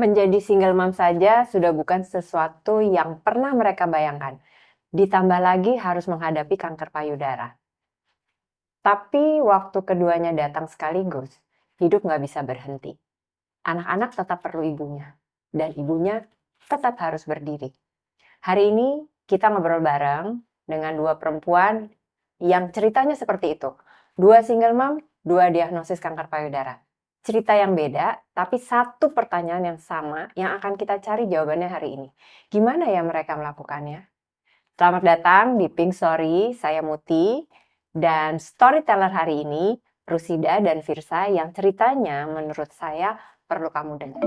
Menjadi single mom saja sudah bukan sesuatu yang pernah mereka bayangkan. Ditambah lagi harus menghadapi kanker payudara. Tapi waktu keduanya datang sekaligus, hidup nggak bisa berhenti. Anak-anak tetap perlu ibunya, dan ibunya tetap harus berdiri. Hari ini kita ngobrol bareng dengan dua perempuan yang ceritanya seperti itu. Dua single mom, dua diagnosis kanker payudara. Cerita yang beda, tapi satu pertanyaan yang sama yang akan kita cari jawabannya hari ini. Gimana ya mereka melakukannya? Selamat datang di Pink Story, saya Muti. Dan storyteller hari ini, Rusida dan Firsa yang ceritanya menurut saya perlu kamu dengar.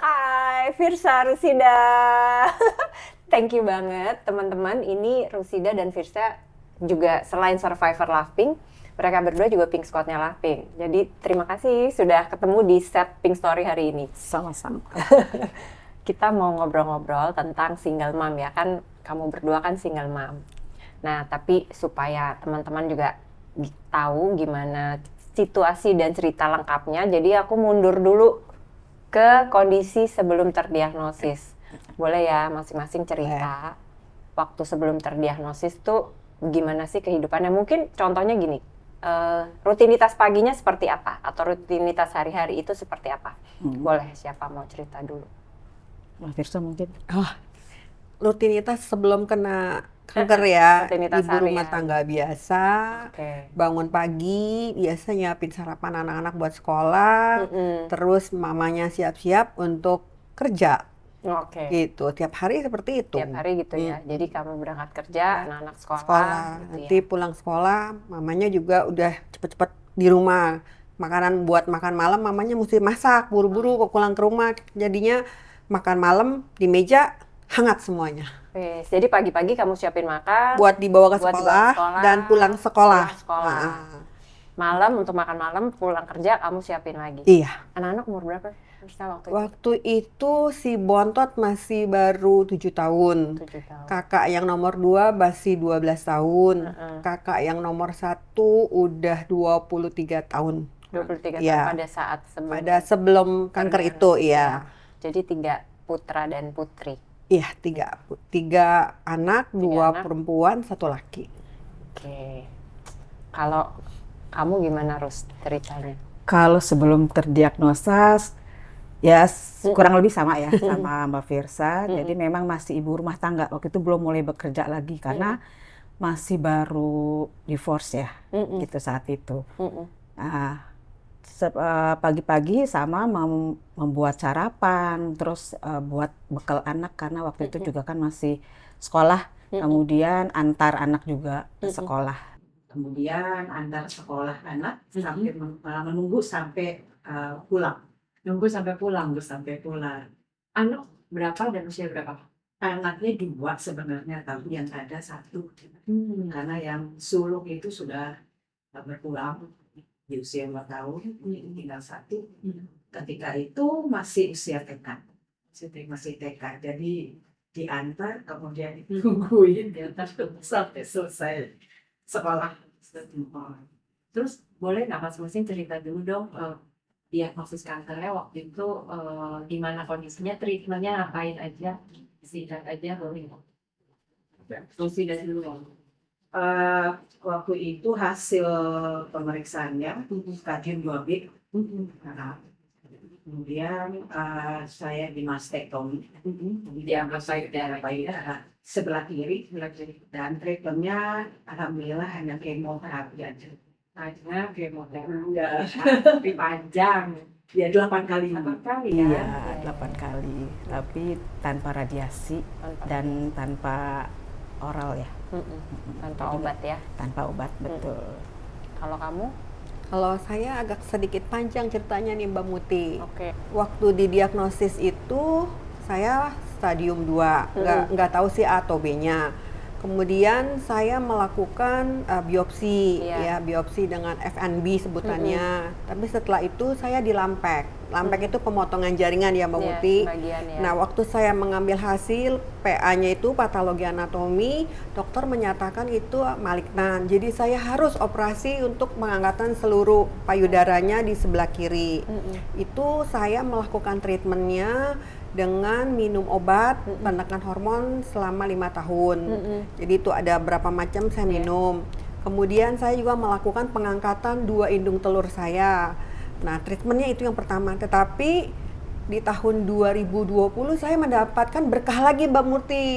Hai Firsa, Rusida. Thank you banget teman-teman. Ini Rusida dan Firsa juga selain survivor Love Pink, mereka berdua juga Pink Squad-nya Love Pink. Jadi terima kasih sudah ketemu di set Pink Story hari ini. Sama-sama. Kita mau ngobrol-ngobrol tentang single mom ya, kan kamu berdua kan single mom. Nah, tapi supaya teman-teman juga tahu gimana situasi dan cerita lengkapnya, jadi aku mundur dulu ke kondisi sebelum terdiagnosis. Boleh ya masing-masing cerita waktu sebelum terdiagnosis tuh gimana sih kehidupannya? Mungkin contohnya gini, rutinitas paginya seperti apa? Atau rutinitas hari-hari itu seperti apa? Boleh, siapa mau cerita dulu? Firsa mungkin. Rutinitas sebelum kena kanker ya, Rutinitas ibu rumah harian. tangga biasa, bangun pagi, biasa nyiapin sarapan anak-anak buat sekolah, terus mamanya siap-siap untuk kerja. Gitu, tiap hari seperti itu. Tiap hari gitu ya. Jadi kamu berangkat kerja, anak-anak sekolah. Gitu nanti ya. pulang sekolah, mamanya juga udah cepet-cepet di rumah. Makanan buat makan malam, mamanya mesti masak, buru-buru kok pulang ke rumah. Jadinya makan malam di meja hangat semuanya. Jadi pagi-pagi kamu siapin makan. Buat dibawa ke sekolah, dan pulang sekolah. Malam untuk makan malam, pulang kerja kamu siapin lagi. Iya. Anak-anak umur berapa? Waktu itu si Bontot masih baru 7 tahun. 7 tahun. Kakak yang nomor 2 masih 12 tahun. Kakak yang nomor 1 udah 23 tahun. 23 tahun Ya. sebelum kanker itu, iya. Jadi 3 putra dan putri. Iya, 3 anak, 2 perempuan, 1 laki. Oke. Kalau kamu gimana, Rus, ceritanya? Kalau sebelum terdiagnosa, ya kurang lebih sama ya sama Mbak Firsa. Jadi memang masih ibu rumah tangga. Waktu itu belum mulai bekerja lagi karena masih baru divorce ya, gitu saat itu. Nah, pagi-pagi sama membuat sarapan, terus buat bekal anak karena waktu itu juga kan masih sekolah. Kemudian antar anak juga ke sekolah. Kemudian antar sekolah anak sampai menunggu sampai pulang. Nunggu sampai pulang. Anak berapa dan usia berapa? Anaknya 2 sebenarnya, tapi yang ada 1. Karena yang sulung itu sudah berpulang di usia 2 tahun, tinggal 1. Ketika itu masih usia TK. Masih TK, jadi diantar kemudian ditungguin diantar sampai selesai sekolah. Terus boleh nggak masing-masing cerita dulu dong diagnosis kankernya waktu itu gimana kondisinya, treatmentnya ngapain aja, singkat aja boleh. Rusida dulu. Waktu itu hasil pemeriksaannya stadium 2B. Kemudian saya di mastektomi, diangkat payudara sebelah kiri, dan treatmentnya alhamdulillah hanya kemoterapi aja. Hanya kemoterapi panjang. Ya 8 kali. 8 kali ya? Iya, 8 kali. Tapi tanpa radiasi dan tanpa oral ya. Tanpa obat ya? Tanpa obat, betul. Kalau kamu? Kalau saya agak sedikit panjang ceritanya nih Mbak Muti. Waktu didiagnosis itu saya stadium 2, nggak tahu sih A atau B-nya. Kemudian saya melakukan biopsi, ya biopsi dengan FNB sebutannya. Tapi setelah itu saya di Lampek. Lampek itu pemotongan jaringan ya Mbak Iya, Muti. sebagian ya. Nah, waktu saya mengambil hasil PA-nya itu patologi anatomi, dokter menyatakan itu malignan. Jadi saya harus operasi untuk pengangkatan seluruh payudaranya di sebelah kiri. Itu saya melakukan treatmentnya dengan minum obat penekan hormon selama 5 tahun. Jadi itu ada berapa macam saya minum. Kemudian saya juga melakukan pengangkatan 2 indung telur saya. Nah, treatmentnya itu yang pertama. Tetapi di tahun 2020 saya mendapatkan berkah lagi Mbak Murti.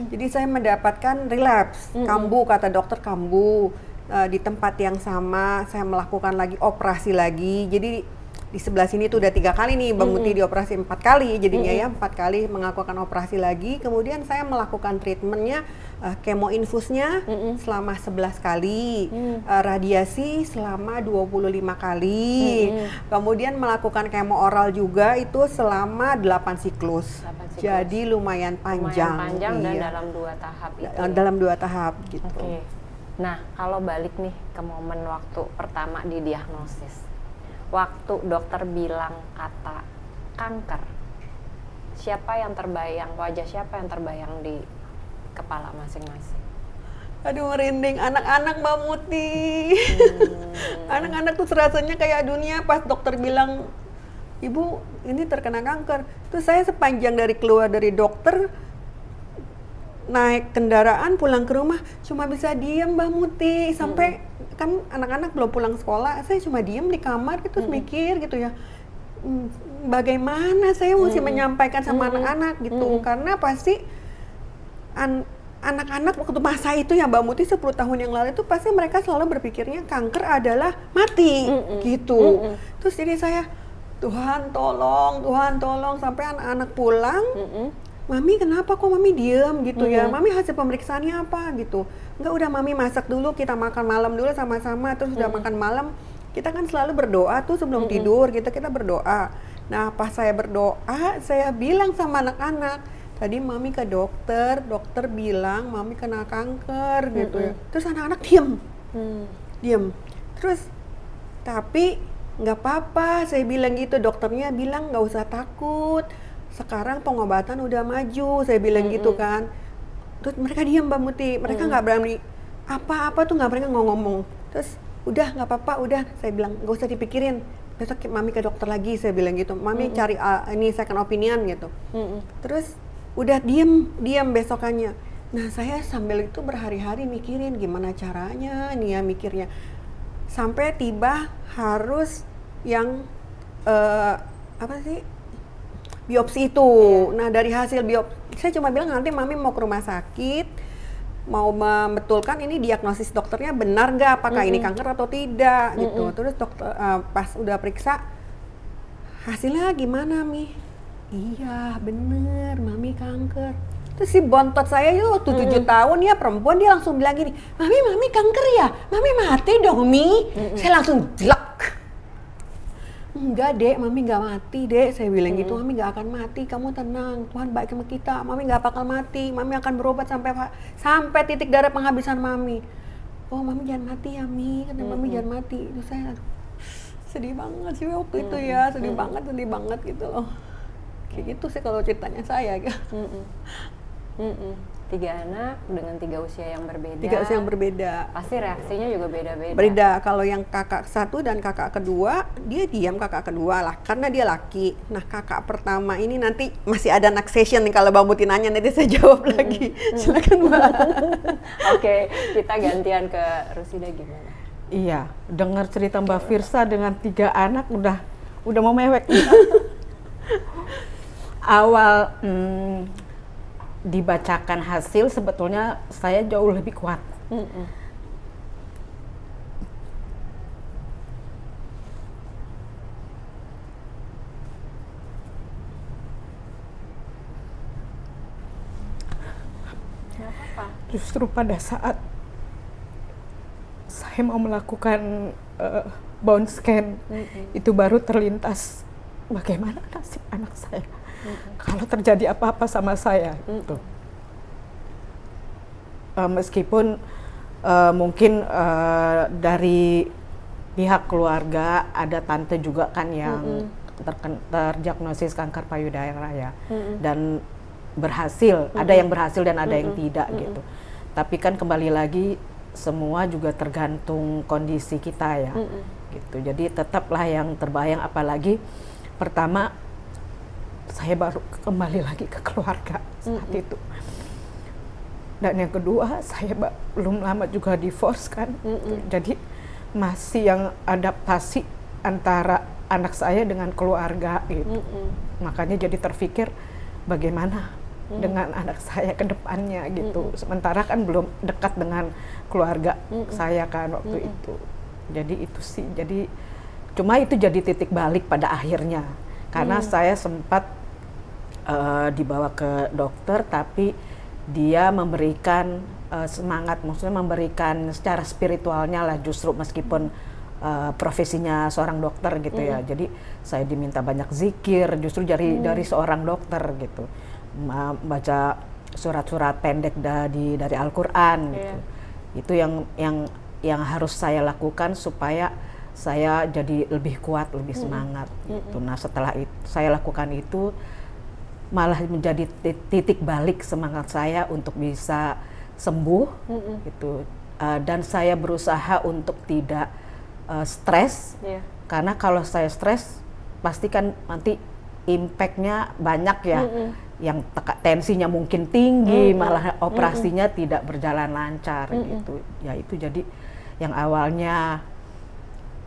Jadi saya mendapatkan relapse, kambuh, kata dokter kambuh. Di tempat yang sama saya melakukan lagi operasi lagi. Jadi di sebelah sini tuh udah 3 kali nih Mbak Muti dioperasi 4 kali jadinya ya, 4 kali melakukan operasi lagi. Kemudian saya melakukan treatmentnya, kemo infusnya selama 11 kali, radiasi selama 25 kali, kemudian melakukan kemo oral juga itu selama 8 siklus. Jadi lumayan panjang. Lumayan panjang dan iya. dalam 2 tahap itu. Dalam 2 tahap gitu. Oke. Nah, kalau balik nih ke momen waktu pertama didiagnosis. Waktu dokter bilang kata kanker, siapa yang terbayang, wajah siapa yang terbayang di kepala masing-masing? Aduh merinding, anak-anak Mbak Muti. Anak-anak tuh rasanya kayak dunia pas dokter bilang, Ibu ini terkena kanker. Terus saya sepanjang dari keluar dari dokter, naik kendaraan pulang ke rumah cuma bisa diem Mbak Muti sampai kan anak-anak belum pulang sekolah, saya cuma diem di kamar gitu mikir gitu ya, bagaimana saya mesti menyampaikan sama anak-anak gitu, karena pasti anak-anak waktu masa itu ya Mbak Muti 10 tahun yang lalu itu pasti mereka selalu berpikirnya kanker adalah mati gitu. Terus jadi saya Tuhan tolong sampai anak-anak pulang. Mami kenapa kok Mami diem gitu ya? Mami hasil pemeriksaannya apa gitu? Enggak, udah Mami masak dulu, kita makan malam dulu sama-sama. Terus udah makan malam, kita kan selalu berdoa tuh sebelum tidur, kita berdoa. Nah pas saya berdoa, saya bilang sama anak-anak, tadi Mami ke dokter bilang Mami kena kanker gitu ya. Terus anak-anak diem. Terus tapi nggak apa-apa, saya bilang gitu, dokternya bilang nggak usah takut. Sekarang pengobatan udah maju, saya bilang gitu kan. Terus mereka diam Mbak Muti, mereka nggak berani apa-apa tuh, nggak mereka ngomong. Terus udah nggak apa-apa, udah saya bilang nggak usah dipikirin. Besok Mami ke dokter lagi, saya bilang gitu. Mami cari ini second opinion gitu. Terus udah diam besokannya. Nah saya sambil itu berhari-hari mikirin gimana caranya nih ya mikirnya. Sampai tiba harus yang biopsi itu. Nah dari hasil biopsi, saya cuma bilang nanti Mami mau ke rumah sakit, mau membetulkan ini diagnosis dokternya benar nggak, apakah ini kanker atau tidak gitu. Terus dokter pas udah periksa, hasilnya gimana Mi? Iya bener, Mami kanker. Terus si bontot saya itu waktu 7 tahun ya perempuan, dia langsung bilang gini, Mami kanker ya? Mami mati dong Mi. Saya langsung jelek. Enggak dek, Mami nggak mati dek, saya bilang gitu. Mami nggak akan mati, kamu tenang, Tuhan baik sama kita. Mami nggak bakal mati, Mami akan berobat sampai titik darah penghabisan Mami. Oh Mami jangan mati ya Mi, kata Mami jangan mati. Itu saya sedih banget sih waktu itu ya, sedih banget gitu loh. Kayak gitu sih kalau ceritanya saya. 3 anak dengan 3 usia yang berbeda. 3 usia yang berbeda. Pasti reaksinya juga beda-beda. Beda. Kalau yang kakak 1 dan kakak kedua, dia diam kakak kedua lah, karena dia laki. Nah kakak pertama ini nanti masih ada next session nih, kalau Mbak Muti nanya nanti saya jawab lagi. Silakan Mbak. Oke, kita gantian ke Rusida gimana? Iya, dengar cerita Mbak Firsa dengan 3 anak udah mau mewek. Awal dibacakan hasil sebetulnya saya jauh lebih kuat. Justru pada saat saya mau melakukan bone scan, itu baru terlintas bagaimana nasib anak saya. Kalau terjadi apa-apa sama saya, gitu. Meskipun mungkin dari pihak keluarga ada tante juga kan yang terdiagnosis kanker payudara ya, dan berhasil. Ada yang berhasil dan ada yang tidak gitu. Tapi kan kembali lagi semua juga tergantung kondisi kita ya, gitu. Jadi tetaplah yang terbayang, apalagi pertama saya baru kembali lagi ke keluarga saat itu. Dan yang kedua, saya belum lama juga divorce kan, jadi masih yang adaptasi antara anak saya dengan keluarga gitu. Makanya jadi terpikir bagaimana dengan anak saya ke depannya gitu. Sementara kan belum dekat dengan keluarga saya kan waktu itu. Jadi itu sih, jadi cuma itu jadi titik balik pada akhirnya. Karena saya sempat dibawa ke dokter, tapi dia memberikan semangat, maksudnya memberikan secara spiritualnya lah justru, meskipun profesinya seorang dokter gitu ya. Jadi saya diminta banyak zikir justru dari seorang dokter gitu, baca surat-surat pendek dari Al-Quran gitu. Itu yang harus saya lakukan supaya saya jadi lebih kuat, lebih semangat gitu. Nah setelah itu saya lakukan itu, malah menjadi titik balik semangat saya untuk bisa sembuh gitu. Dan saya berusaha untuk tidak stres, karena kalau saya stres pasti kan nanti impact-nya banyak ya, yang tensinya mungkin tinggi, malah operasinya tidak berjalan lancar gitu. Ya itu jadi yang awalnya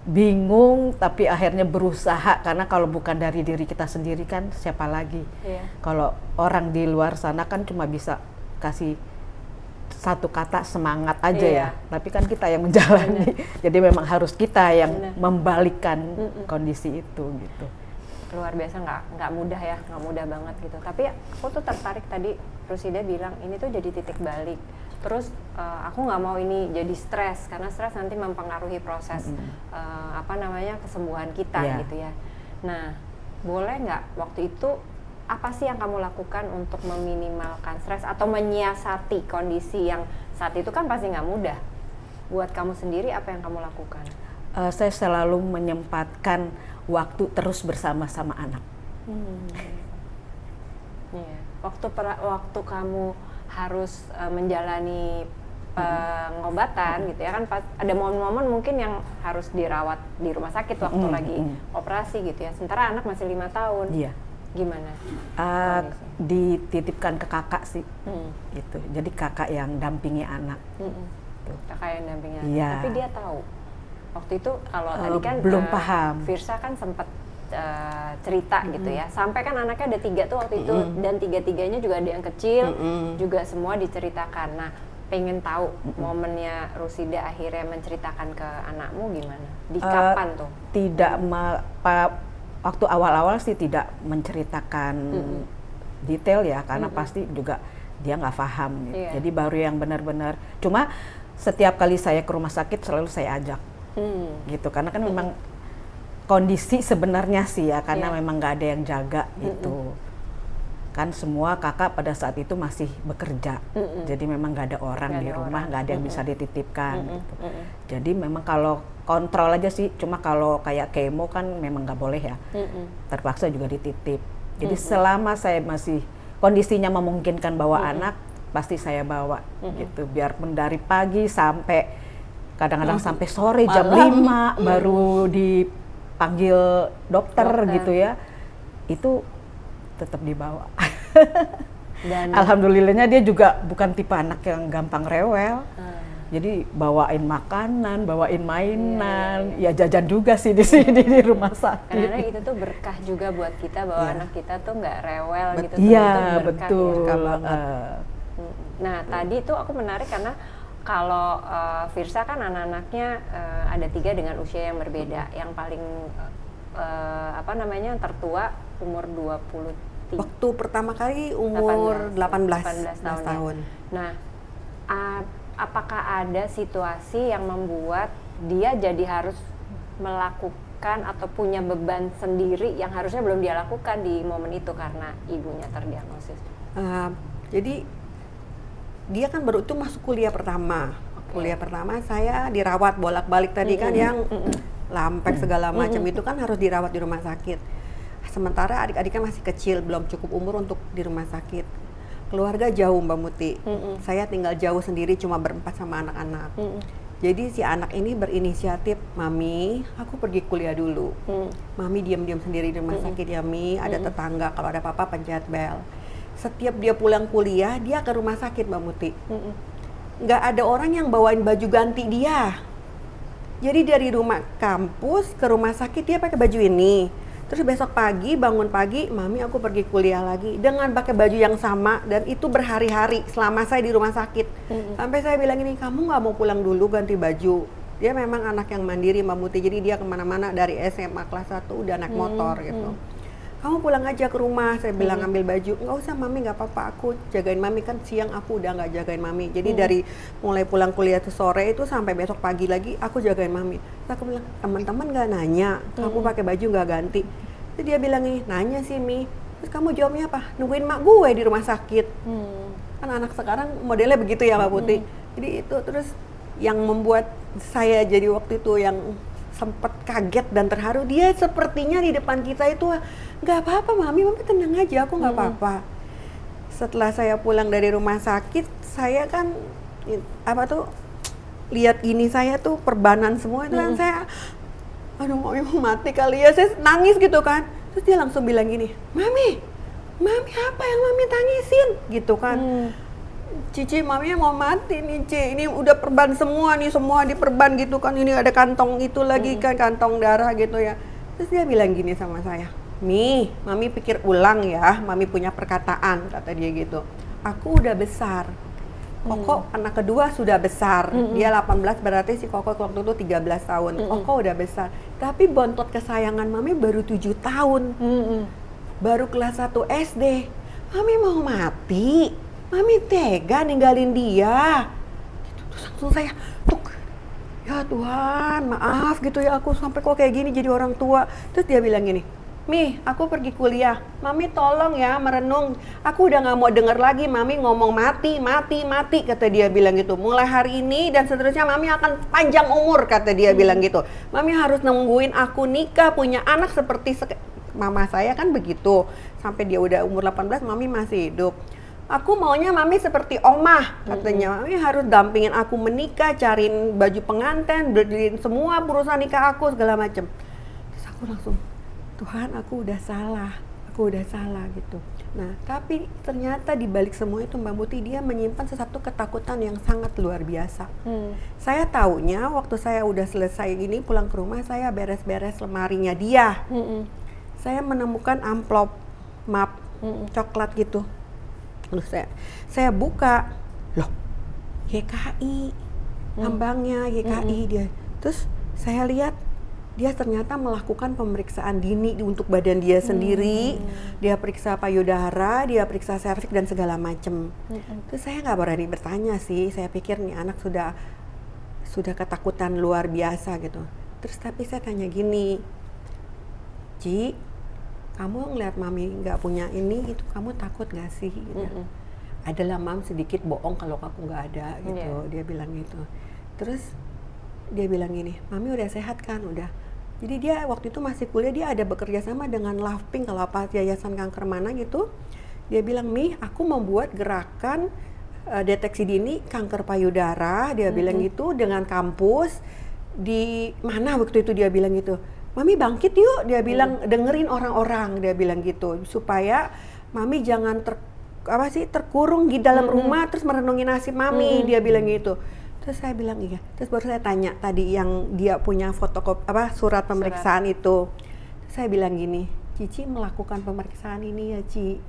bingung tapi akhirnya berusaha, karena kalau bukan dari diri kita sendiri kan siapa lagi. Kalau orang di luar sana kan cuma bisa kasih satu kata semangat aja ya, tapi kan kita yang menjalani. Jadi memang harus kita yang membalikkan kondisi itu gitu. Luar biasa, nggak mudah ya, nggak mudah banget gitu. Tapi aku tuh tertarik tadi Rusida bilang ini tuh jadi titik balik. Terus aku nggak mau ini jadi stres, karena stres nanti mempengaruhi proses kesembuhan kita gitu ya. Nah, boleh nggak waktu itu apa sih yang kamu lakukan untuk meminimalkan stres atau menyiasati kondisi yang saat itu kan pasti nggak mudah. Buat kamu sendiri apa yang kamu lakukan? Saya selalu menyempatkan waktu terus bersama-sama anak. Waktu kamu harus menjalani pengobatan gitu ya kan, ada momen-momen mungkin yang harus dirawat di rumah sakit waktu lagi operasi gitu ya, sementara anak masih 5 tahun. Gimana? Dititipkan ke kakak sih, gitu. Jadi kakak yang dampingi anak. Kakak yang dampingi anak. Tapi dia tahu waktu itu, kalau tadi kan belum paham. Firsa kan sempat cerita gitu ya, sampai kan anaknya ada 3 tuh waktu itu, dan 3-tiganya juga ada yang kecil, juga semua diceritakan. Nah, pengen tahu momennya Rusida akhirnya menceritakan ke anakmu gimana? Di kapan tuh? Waktu awal-awal sih tidak menceritakan detail ya, karena pasti juga dia nggak paham gitu. Jadi baru yang benar-benar, cuma setiap kali saya ke rumah sakit selalu saya ajak gitu, karena kan memang kondisi sebenarnya sih ya, karena memang nggak ada yang jaga gitu. Kan semua kakak pada saat itu masih bekerja, jadi memang nggak ada orang di rumah, nggak ada yang bisa dititipkan gitu. Jadi memang kalau kontrol aja sih, cuma kalau kayak kemo kan memang nggak boleh ya, terpaksa juga dititip. Jadi selama saya masih kondisinya memungkinkan bawa anak, pasti saya bawa gitu, biarpun dari pagi sampai kadang-kadang sampai sore jam 5 baru dipanggil dokter gitu ya, itu tetap dibawa. Dan alhamdulillahnya dia juga bukan tipe anak yang gampang rewel. Jadi bawain makanan, bawain mainan, ya jajan juga sih di sini di rumah sakit. Karena itu tuh berkah juga buat kita, bahwa anak kita tuh nggak rewel gitu. Iya, betul. Nah, tadi tuh aku menarik karena kalau Firsa kan anak-anaknya ada 3 dengan usia yang berbeda. Yang paling tertua umur 23. Waktu pertama kali umur 18 tahun. Nah, apakah ada situasi yang membuat dia jadi harus melakukan atau punya beban sendiri yang harusnya belum dia lakukan di momen itu karena ibunya terdiagnosis? Jadi dia kan baru itu masuk kuliah pertama. Kuliah pertama saya dirawat bolak-balik tadi kan, yang lampek segala macam itu kan harus dirawat di rumah sakit. sementara adik-adiknya masih kecil, belum cukup umur untuk di rumah sakit. Keluarga jauh Mbak Muti, saya tinggal jauh sendiri cuma berempat sama anak-anak. Jadi si anak ini berinisiatif, Mami, aku pergi kuliah dulu. Mami diam-diam sendiri di rumah sakit ya Mi, ada tetangga, kalau ada apa-apa pencet bel. Setiap dia pulang kuliah, dia ke rumah sakit Mbak Muti. Nggak ada orang yang bawain baju ganti dia. Jadi dari rumah kampus ke rumah sakit dia pakai baju ini. Terus besok pagi, bangun pagi, Mami aku pergi kuliah lagi dengan pakai baju yang sama, dan itu berhari-hari selama saya di rumah sakit. Sampai saya bilang ini, kamu nggak mau pulang dulu ganti baju? Dia memang anak yang mandiri Mbak Muti, jadi dia kemana-mana dari SMA kelas 1 udah naik motor gitu. Kamu pulang aja ke rumah, saya bilang ambil baju. Nggak usah Mami, nggak apa-apa, aku jagain Mami, kan siang aku udah nggak jagain Mami. Jadi dari mulai pulang kuliah tuh sore itu sampai besok pagi lagi aku jagain Mami. Terus aku bilang, teman-teman nggak nanya, kamu pakai baju nggak ganti? Terus dia bilang nih, nanya sih Mi. Terus kamu jawabnya apa? Nungguin mak gue di rumah sakit. Kan anak sekarang modelnya begitu ya Mbak Putih. Jadi itu terus yang membuat saya jadi waktu itu yang sempat kaget dan terharu, dia sepertinya di depan kita itu nggak apa-apa Mami tenang aja, aku nggak apa-apa. Setelah saya pulang dari rumah sakit, saya kan lihat ini saya tuh perbanan semua itu kan saya, aduh Mami mau mati kali ya, saya nangis gitu kan. Terus dia langsung bilang gini, Mami apa yang Mami tangisin gitu kan. Cici, Mami mau mati nih Ci, ini udah perban semua nih, semua diperban gitu kan, ini ada kantong itu lagi kan, kantong darah gitu ya. Terus dia bilang gini sama saya, Mi, Mami pikir ulang ya, Mami punya perkataan, kata dia gitu. Aku udah besar, Koko anak kedua sudah besar, dia 18 berarti si Koko waktu itu 13 tahun, Koko udah besar. Tapi bontot kesayangan Mami baru 7 tahun, baru kelas 1 SD, Mami mau mati? Mami tega ninggalin dia. Terus langsung saya, ya Tuhan maaf gitu ya, aku sampai kok kayak gini jadi orang tua. Terus dia bilang gini, Mi, aku pergi kuliah, Mami tolong ya merenung. Aku udah gak mau denger lagi Mami ngomong mati, kata dia bilang gitu. Mulai hari ini dan seterusnya Mami akan panjang umur, kata dia bilang gitu. Mami harus nungguin aku nikah, punya anak seperti mama saya kan begitu. Sampai dia udah umur 18, Mami masih hidup. Aku maunya Mami seperti Omah, katanya. Mami harus dampingin aku menikah, cariin baju pengantin, beliin semua perusahaan nikah aku, segala macem. Terus aku langsung, Tuhan aku udah salah gitu. Nah tapi ternyata di balik semua itu Mbak Muti, dia menyimpan sesuatu ketakutan yang sangat luar biasa. Saya taunya waktu saya udah selesai ini pulang ke rumah, saya beres-beres lemarinya dia. Saya menemukan amplop map coklat gitu. Lalu saya buka, loh YKI, lambangnya YKI dia. Terus saya lihat dia ternyata melakukan pemeriksaan dini untuk badan dia sendiri. Dia periksa payudara, dia periksa serviks dan segala macem. Terus saya nggak berani bertanya sih, saya pikir nih anak sudah ketakutan luar biasa gitu. Terus tapi saya tanya gini, Ci, kamu ngeliat Mami nggak punya ini gitu, kamu takut nggak sih? Gitu. Adalah Mam sedikit bohong kalau aku nggak ada gitu. Dia bilang gitu. Terus dia bilang gini, Mami udah sehat kan? Udah. Jadi dia waktu itu masih kuliah, dia ada bekerja sama dengan Love Pink, kalau apa yayasan kanker mana gitu. Dia bilang, Mi, aku membuat gerakan deteksi dini kanker payudara. Dia bilang gitu dengan kampus di mana waktu itu dia bilang gitu. Mami bangkit yuk, dia bilang, dengerin orang-orang, dia bilang gitu, supaya Mami jangan terkurung di dalam rumah terus merenungi nasib Mami, dia bilang gitu. Terus saya bilang iya. Terus baru saya tanya tadi yang dia punya surat pemeriksaan itu. Terus saya bilang gini, Cici melakukan pemeriksaan ini ya Ci?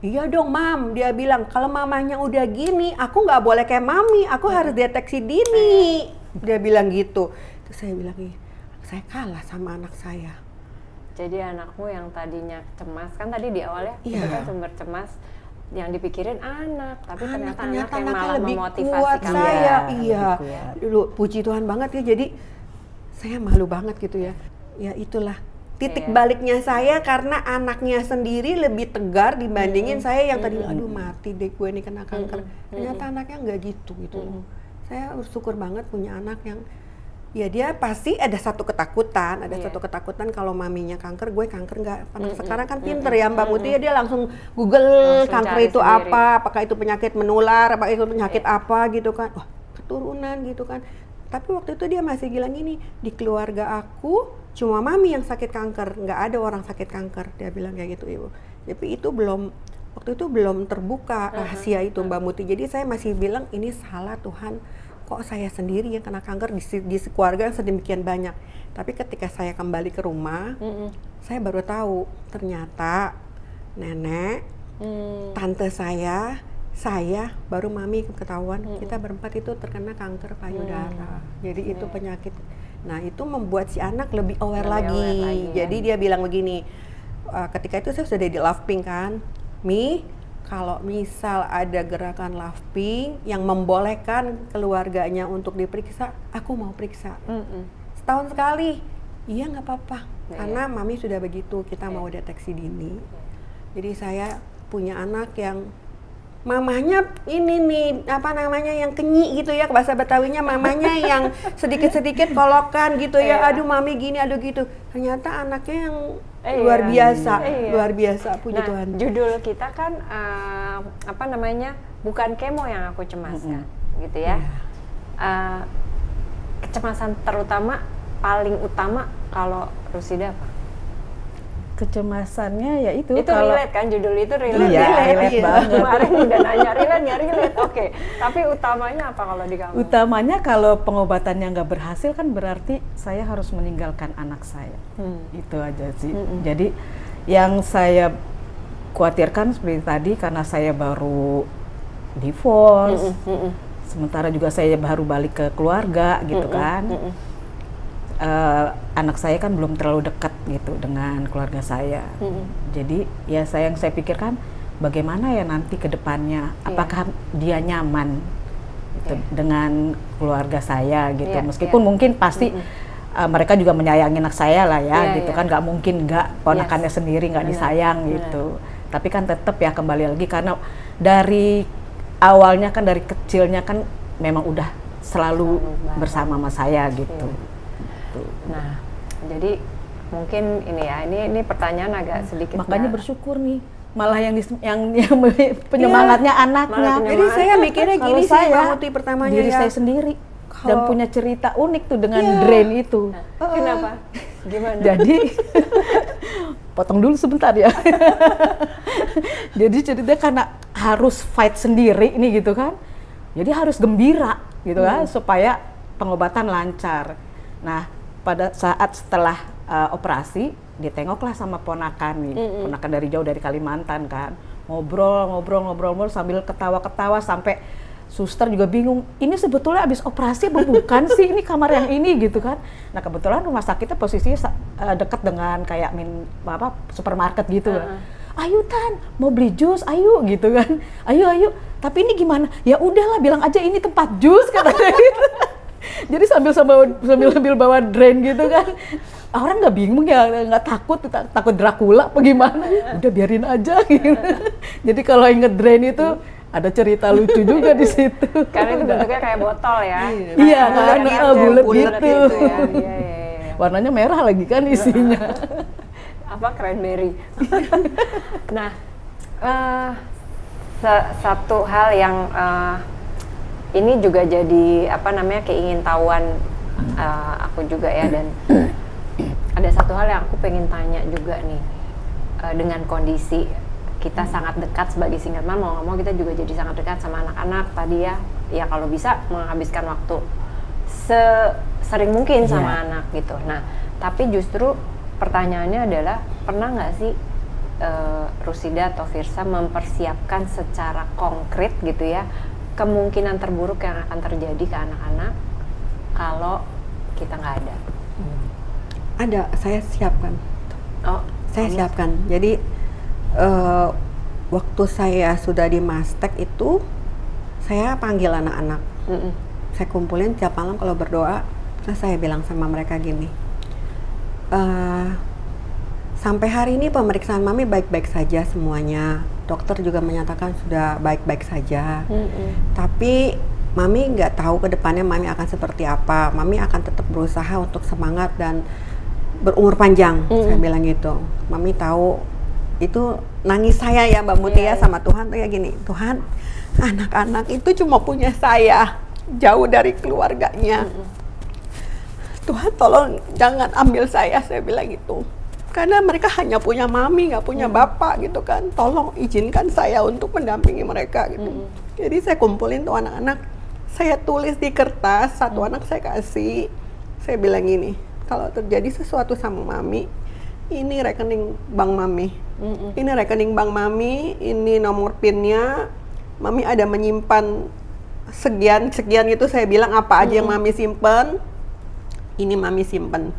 Iya dong Mam, dia bilang kalau mamanya udah gini, aku nggak boleh kayak Mami, aku harus deteksi dini, dia bilang gitu. Terus saya bilang iya. Saya kalah sama anak saya. Jadi anakmu yang tadinya cemas, kan tadi di awalnya itu kan sumber cemas yang dipikirin anak, tapi ternyata anak yang malah lebih memotivasi kuat kamu. saya. Iya. Dulu puji Tuhan banget ya, jadi saya malu banget gitu ya. Ya itulah titik baliknya saya, karena anaknya sendiri lebih tegar dibandingin saya yang tadi aduh mati deh gue nih kena kanker. Ternyata anaknya nggak gitu. Saya bersyukur banget punya anak yang Ya dia pasti ada satu ketakutan, Iya. kalau maminya kanker, gue kanker nggak? Anak sekarang kan pinter ya Mbak Muti, ya dia langsung Google Langsung kanker cari itu sendiri. apa, apakah itu penyakit menular, apakah itu penyakit apa gitu kan, wah keturunan gitu kan. Tapi waktu itu dia masih bilang gini, di keluarga aku cuma mami yang sakit kanker, nggak ada orang sakit kanker, dia bilang kayak gitu Ibu. Tapi itu waktu itu belum terbuka rahasia itu Mbak Muti, jadi saya masih bilang ini salah Tuhan. Kok saya sendiri yang kena kanker di keluarga yang sedemikian banyak. Tapi ketika saya kembali ke rumah, saya baru tahu ternyata nenek, tante saya, baru mami ketahuan kita berempat itu terkena kanker payudara. Jadi itu penyakit. Nah itu membuat si anak lebih aware lagi. Jadi dia bilang begini, ketika itu saya sudah di Love Pink kan, Mi, kalau misal ada gerakan Love Pink yang membolehkan keluarganya untuk diperiksa, aku mau periksa. Setahun sekali, iya nggak apa-apa. Karena mami sudah begitu, kita mau deteksi dini. Jadi saya punya anak yang mamahnya ini nih, apa namanya, yang kenyi gitu ya, bahasa Betawinya mamanya yang sedikit-sedikit kolokan gitu ya, aduh mami gini, aduh gitu. Ternyata anaknya yang luar biasa, puji Tuhan. Judul kita kan apa namanya, bukan kemo yang aku cemaskan, gitu ya. Kecemasan paling utama kalau Rusida apa? Kecemasannya ya itu kalau relate kan, judul itu relate. Relate banget. Kemarin udah nanya relate. Oke. Tapi utamanya apa kalau di kamu? Utamanya kalau pengobatannya nggak berhasil kan berarti saya harus meninggalkan anak saya. Itu aja sih. Jadi yang saya khawatirkan seperti tadi, karena saya baru divorce, sementara juga saya baru balik ke keluarga gitu kan. Anak saya kan belum terlalu dekat gitu dengan keluarga saya. Jadi ya yang saya pikirkan bagaimana ya nanti ke depannya, apakah dia nyaman gitu, dengan keluarga saya gitu. Meskipun mungkin pasti mereka juga menyayangi anak saya lah ya gitu kan, nggak mungkin nggak ponakannya sendiri nggak disayang gitu. Tapi kan tetap ya kembali lagi, karena dari awalnya kan, dari kecilnya kan memang udah selalu bersama sama saya gitu. Nah, jadi mungkin ini ya, ini pertanyaan agak sedikit. Makanya bersyukur nih, malah yang penyemangatnya anaknya. Jadi saya mikirnya gini sih, Mbak Muti, pertamanya diri saya sendiri dan punya cerita unik tuh dengan drain itu. Kenapa? Gimana? Jadi potong dulu sebentar ya. Jadi ceritanya karena harus fight sendiri nih gitu kan. Jadi harus gembira gitu kan, supaya pengobatan lancar. Nah, pada saat setelah operasi, ditengoklah sama ponakan nih, ponakan dari jauh dari Kalimantan kan, ngobrol sambil ketawa-ketawa sampai suster juga bingung, ini sebetulnya habis operasi apa bukan sih, ini kamar yang ini gitu kan. Nah kebetulan rumah sakitnya posisinya dekat dengan kayak supermarket gitu. Ayo Tan, mau beli jus, ayo gitu kan, ayo. Tapi ini gimana? Ya udahlah, bilang aja ini tempat jus katanya gitu. Jadi sambil bawa drain gitu kan, orang nggak bingung ya, nggak takut Dracula apa gimana, udah biarin aja gitu. Jadi kalau inget drain itu ada cerita lucu juga di situ. Karena itu bentuknya kayak botol ya. Iya kan, bulat gitu. Iya. Warnanya merah lagi kan isinya. Apa, cranberry. Nah, satu hal yang ini juga jadi keingintahuan aku juga ya, dan ada satu hal yang aku pengen tanya juga nih, dengan kondisi kita sangat dekat sebagai single mom, mau nggak mau kita juga jadi sangat dekat sama anak-anak tadi ya kalau bisa menghabiskan waktu sering mungkin sama anak gitu. Nah, tapi justru pertanyaannya adalah, pernah nggak sih Rusida atau Firsa mempersiapkan secara konkret gitu ya kemungkinan terburuk yang akan terjadi ke anak-anak kalau kita nggak ada? Ada, saya siapkan. Saya siapkan. Jadi waktu saya sudah di Mastek itu, saya panggil anak-anak. Saya kumpulin tiap malam kalau berdoa, terus saya bilang sama mereka gini, sampai hari ini pemeriksaan mami baik-baik saja semuanya. Dokter juga menyatakan sudah baik-baik saja. Tapi Mami nggak tahu ke depannya Mami akan seperti apa. Mami akan tetap berusaha untuk semangat dan berumur panjang. Saya bilang gitu. Mami tahu itu nangis saya ya Mbak Muti ya sama Tuhan tuh kayak gini. Tuhan, anak-anak itu cuma punya saya, jauh dari keluarganya. Tuhan tolong jangan ambil saya bilang gitu. Karena mereka hanya punya mami, nggak punya bapak gitu kan. Tolong izinkan saya untuk mendampingi mereka gitu. Jadi saya kumpulin tuh anak-anak, saya tulis di kertas, satu anak saya kasih. Saya bilang gini, kalau terjadi sesuatu sama mami, ini rekening bank mami. Ini rekening bank mami, ini nomor PIN-nya. Mami ada menyimpan sekian gitu, saya bilang apa aja yang mami simpen, ini mami simpen.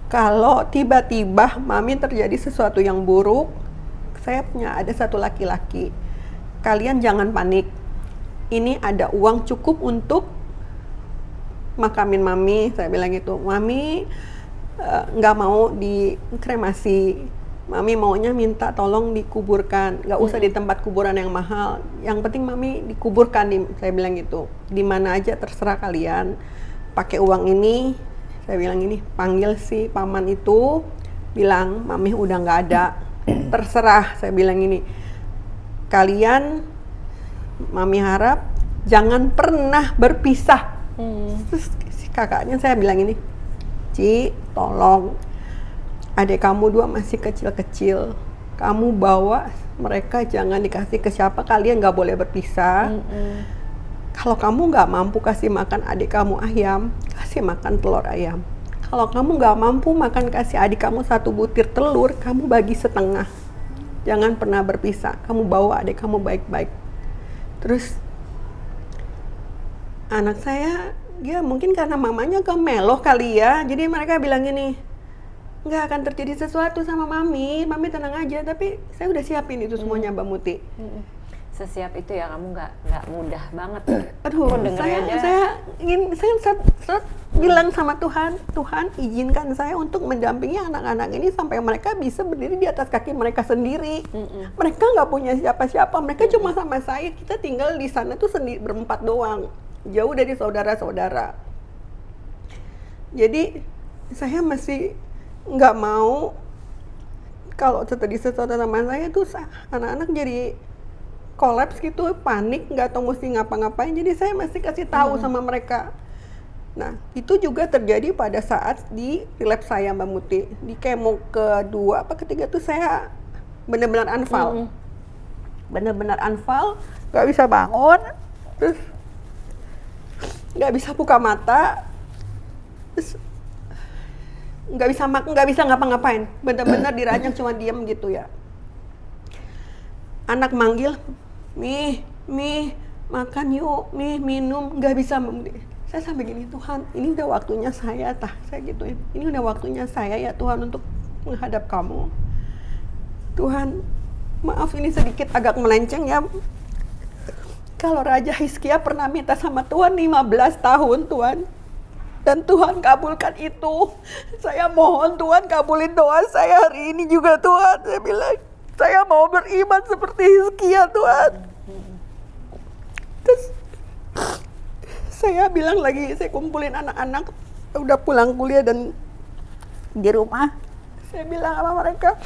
Kalau tiba-tiba mami terjadi sesuatu yang buruk, saya punya ada satu laki-laki. Kalian jangan panik. Ini ada uang cukup untuk makamin mami. Saya bilang gitu. Mami nggak mau dikremasi. Mami maunya minta tolong dikuburkan. Nggak usah di tempat kuburan yang mahal. Yang penting mami dikuburkan. Saya bilang gitu. Di mana aja terserah kalian. Pakai uang ini. Saya bilang ini, panggil si paman itu, bilang mami udah nggak ada, terserah. Saya bilang ini, kalian, mami harap jangan pernah berpisah. Terus si kakaknya saya bilang ini, Ci, tolong, adik kamu dua masih kecil-kecil, kamu bawa mereka jangan dikasih ke siapa, kalian nggak boleh berpisah. Kalau kamu nggak mampu kasih makan adik kamu ayam, kasih makan telur ayam. Kalau kamu nggak mampu makan kasih adik kamu 1 butir telur, kamu bagi setengah. Jangan pernah berpisah. Kamu bawa adik kamu baik-baik. Terus anak saya, ya mungkin karena mamanya kemeloh kali ya. Jadi mereka bilang gini, nggak akan terjadi sesuatu sama mami tenang aja. Tapi saya udah siapin itu semuanya Mbak Muti. Sesiap itu ya, kamu nggak mudah banget. Aduh, saya bilang sama Tuhan, Tuhan izinkan saya untuk mendampingi anak-anak ini sampai mereka bisa berdiri di atas kaki mereka sendiri. Mereka nggak punya siapa-siapa, mereka cuma sama saya. Kita tinggal di sana tuh sendiri berempat doang, jauh dari saudara-saudara. Jadi saya masih nggak mau kalau terjadi sesuatu sama saya tuh anak-anak jadi kolaps gitu, panik, nggak tahu mesti ngapa-ngapain. Jadi saya masih kasih tahu sama mereka. Nah, itu juga terjadi pada saat di relapse saya Mbak Muti. Di kemo kedua apa ketiga tuh saya benar-benar unfall. Benar-benar unfall, nggak bisa bangun, terus nggak bisa buka mata, terus nggak bisa makan, nggak bisa ngapa-ngapain. Benar-benar diranjang cuma diem gitu ya. Anak manggil, Mi, makan yuk, Mi, minum, nggak bisa. Saya sampai gini, Tuhan, ini udah waktunya saya, saya gituin. Ini udah waktunya saya ya Tuhan untuk menghadap kamu. Tuhan, maaf ini sedikit agak melenceng ya. Kalau Raja Hizkia pernah minta sama Tuhan 15 tahun, Tuhan. Dan Tuhan kabulkan itu. Saya mohon Tuhan kabulin doa saya hari ini juga Tuhan. Saya bilang, saya mau beriman seperti Hizkia Tuhan. Terus saya bilang lagi, saya kumpulin anak-anak udah pulang kuliah dan di rumah. Saya bilang sama mereka,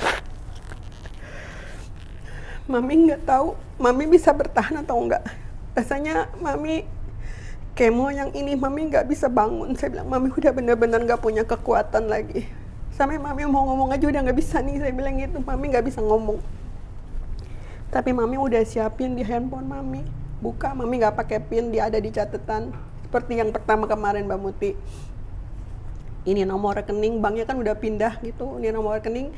Mami nggak tahu, Mami bisa bertahan atau enggak. Rasanya Mami kemo yang ini Mami nggak bisa bangun. Saya bilang Mami udah benar-benar nggak punya kekuatan lagi. Sampai Mami mau ngomong aja udah nggak bisa nih. Saya bilang gitu, Mami nggak bisa ngomong. Tapi Mami udah siapin di handphone Mami. Buka, Mami nggak pakai PIN, dia ada di catatan. Seperti yang pertama kemarin Mbak Muti. Ini nomor rekening, banknya kan udah pindah gitu. Ini nomor rekening,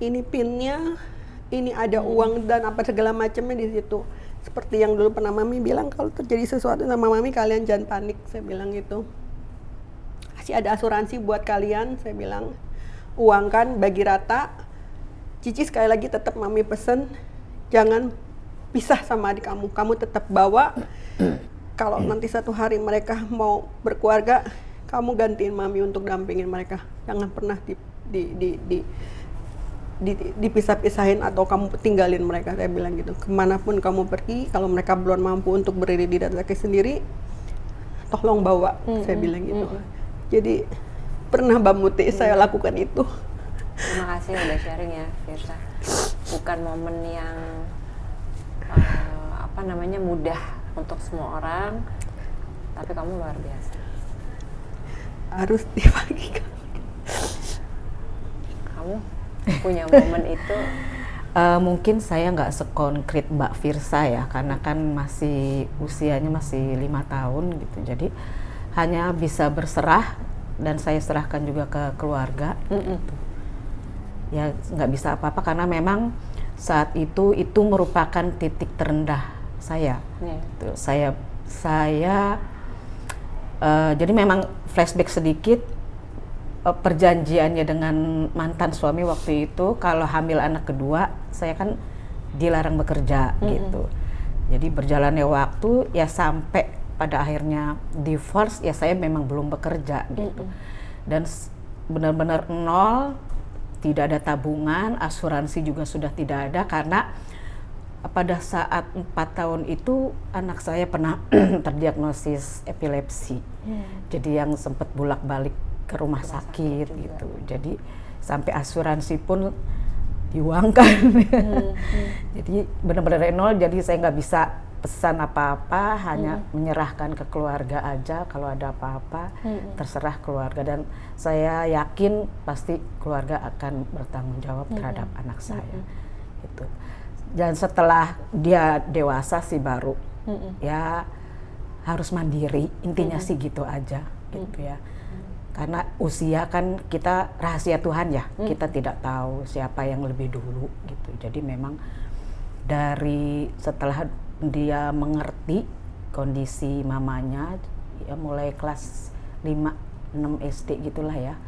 ini PIN-nya, ini ada uang dan apa segala macamnya di situ. Seperti yang dulu pernah Mami bilang, kalau terjadi sesuatu sama Mami, kalian jangan panik. Saya bilang gitu. Masih ada asuransi buat kalian, saya bilang. Uang kan bagi rata. Cici sekali lagi tetap Mami pesen, jangan pisah sama adik kamu. Kamu tetap bawa. Kalau nanti satu hari mereka mau berkeluarga, kamu gantiin Mami untuk dampingin mereka. Jangan pernah dipisah-pisahin atau kamu tinggalin mereka, saya bilang gitu. Kemanapun kamu pergi, kalau mereka belum mampu untuk berdiri di kaki sendiri, tolong bawa, saya bilang gitu. Jadi pernah Mbak Muti saya lakukan itu. Terima kasih udah sharing ya, Firsa. Bukan momen yang mudah untuk semua orang, tapi kamu luar biasa. Harus dibagikan. Kamu punya momen itu? Mungkin saya nggak sekonkret Mbak Firsa ya, karena kan usianya masih 5 tahun gitu. Jadi hanya bisa berserah dan saya serahkan juga ke keluarga. Gitu. Ya nggak bisa apa-apa karena memang saat itu merupakan titik terendah saya. Gitu. Saya jadi memang flashback sedikit. Perjanjiannya dengan mantan suami waktu itu kalau hamil anak kedua saya kan dilarang bekerja gitu. Jadi berjalannya waktu ya sampai pada akhirnya divorce ya saya memang belum bekerja gitu. Dan benar-benar nol, tidak ada tabungan, asuransi juga sudah tidak ada karena pada saat 4 tahun itu anak saya pernah terdiagnosis epilepsi. Jadi yang sempat bolak-balik ke rumah sakit gitu. Jadi sampai asuransi pun diuangkan. Jadi benar-benar nol, jadi saya nggak bisa pesan apa-apa, hanya menyerahkan ke keluarga aja. Kalau ada apa-apa terserah keluarga, dan saya yakin pasti keluarga akan bertanggung jawab terhadap anak saya gitu. Dan setelah dia dewasa sih baru ya harus mandiri, intinya sih gitu aja gitu ya. Karena usia kan kita rahasia Tuhan ya, kita tidak tahu siapa yang lebih dulu gitu. Jadi memang dari setelah dia mengerti kondisi mamanya, ya mulai kelas 5-6 SD gitulah ya,